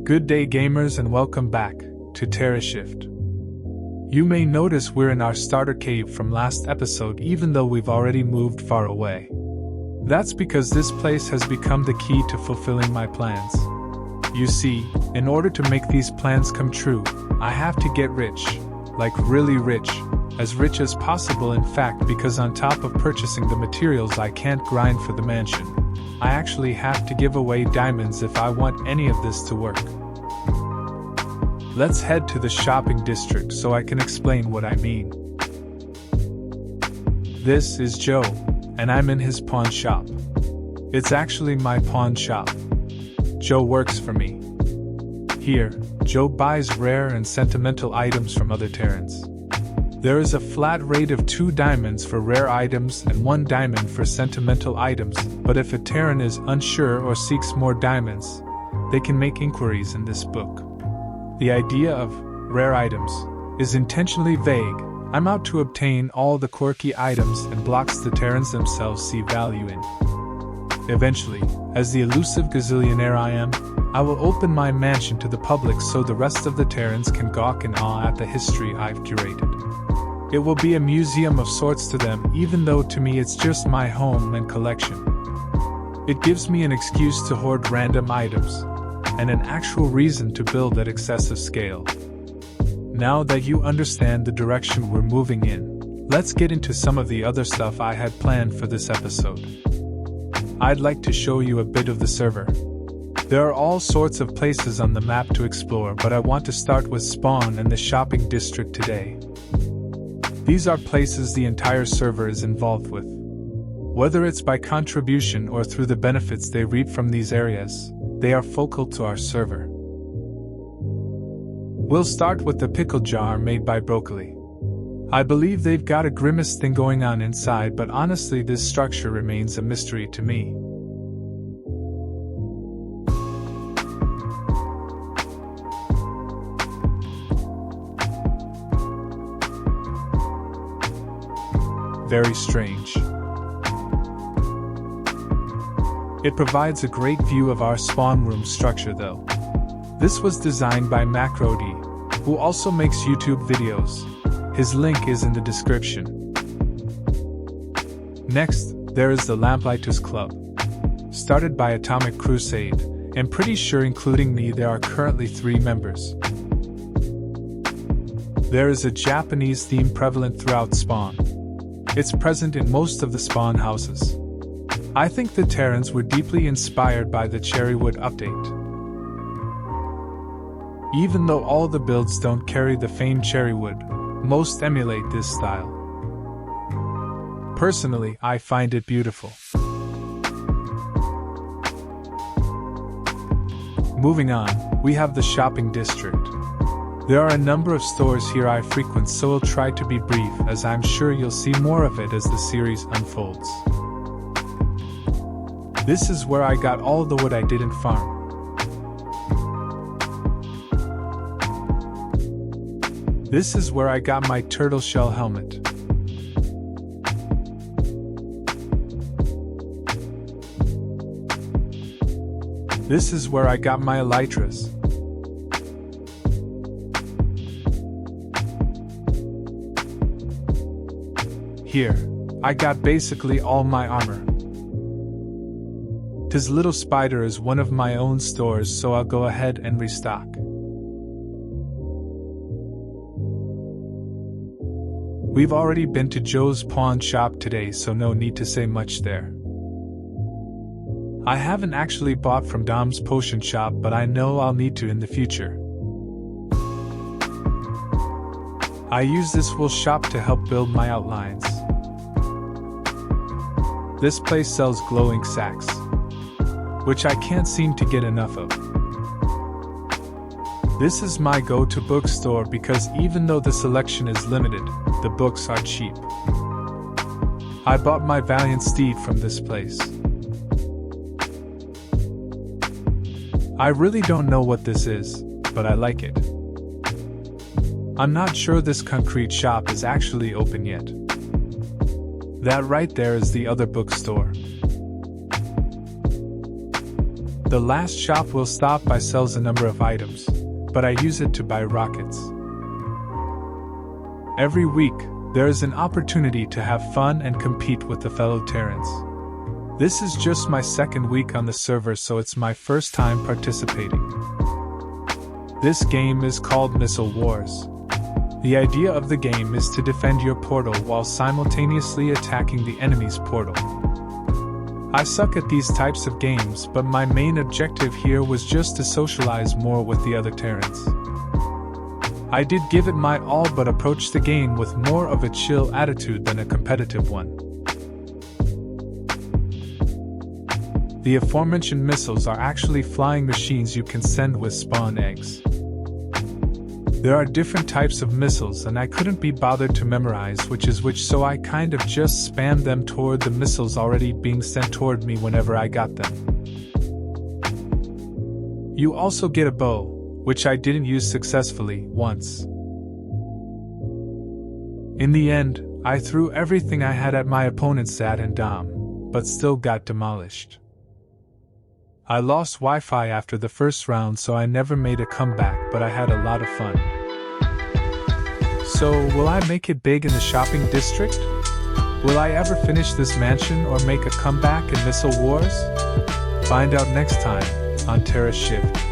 Good day gamers and welcome back to Terrashift. You may notice we're in our starter cave from last episode even though we've already moved far away. That's because this place has become the key to fulfilling my plans. You see, in order to make these plans come true, I have to get rich, like really rich as possible in fact because on top of purchasing the materials I can't grind for the mansion, I actually have to give away diamonds if I want any of this to work. Let's head to the shopping district so I can explain what I mean. This is Joe, and I'm in his pawn shop. It's actually my pawn shop. Joe works for me. Here, Joe buys rare and sentimental items from other Terrans. There is a flat rate of 2 diamonds for rare items and 1 diamond for sentimental items, but if a Terran is unsure or seeks more diamonds, they can make inquiries in this book. The idea of rare items is intentionally vague. I'm out to obtain all the quirky items and blocks the Terrans themselves see value in. Eventually, as the elusive gazillionaire I am, I will open my mansion to the public so the rest of the Terrans can gawk in awe at the history I've curated. It will be a museum of sorts to them, even though to me it's just my home and collection. It gives me an excuse to hoard random items, and an actual reason to build at excessive scale. Now that you understand the direction we're moving in, let's get into some of the other stuff I had planned for this episode. I'd like to show you a bit of the server. There are all sorts of places on the map to explore, but I want to start with Spawn and the shopping district today. These are places the entire server is involved with. Whether it's by contribution or through the benefits they reap from these areas, they are focal to our server. We'll start with the pickle jar made by Broccoli. I believe they've got a grimace thing going on inside, but honestly this structure remains a mystery to me. Very strange. It provides a great view of our spawn room structure though. This was designed by Macrody, who also makes YouTube videos. His link is in the description. Next, there is the Lamplighters Club. Started by Atomic Crusade, and pretty sure including me there are currently 3 members. There is a Japanese theme prevalent throughout Spawn. It's present in most of the Spawn houses. I think the Terrans were deeply inspired by the Cherrywood update. Even though all the builds don't carry the famed Cherrywood, most emulate this style. Personally, I find it beautiful. Moving on, we have the shopping district. There are a number of stores here I frequent, so I'll try to be brief as I'm sure you'll see more of it as the series unfolds. This is where I got all the wood I didn't farm. This is where I got my turtle shell helmet. This is where I got my elytras. Here, I got basically all my armor. Tis Little Spider is one of my own stores, so I'll go ahead and restock. We've already been to Joe's pawn shop today, so no need to say much there. I haven't actually bought from Dom's potion shop, but I know I'll need to in the future. I use this wool shop to help build my outlines. This place sells glow ink sacks, which I can't seem to get enough of. This is my go-to bookstore because even though the selection is limited, the books are cheap. I bought my Valiant Steed from this place. I really don't know what this is, but I like it. I'm not sure this concrete shop is actually open yet. That right there is the other bookstore. The last shop we'll stop by sells a number of items, but I use it to buy rockets. Every week, there is an opportunity to have fun and compete with the fellow Terrans. This is just my second week on the server, so it's my first time participating. This game is called Missile Wars. The idea of the game is to defend your portal while simultaneously attacking the enemy's portal. I suck at these types of games, but my main objective here was just to socialize more with the other Terrans. I did give it my all, but approached the game with more of a chill attitude than a competitive one. The aforementioned missiles are actually flying machines you can send with spawn eggs. There are different types of missiles, and I couldn't be bothered to memorize which is which, so I kind of just spammed them toward the missiles already being sent toward me whenever I got them. You also get a bow, which I didn't use successfully once. In the end, I threw everything I had at my opponent's Zat and Dom, but still got demolished. I lost Wi-Fi after the first round, so I never made a comeback, but I had a lot of fun. So, will I make it big in the shopping district? Will I ever finish this mansion or make a comeback in Missile Wars? Find out next time on Terrashift.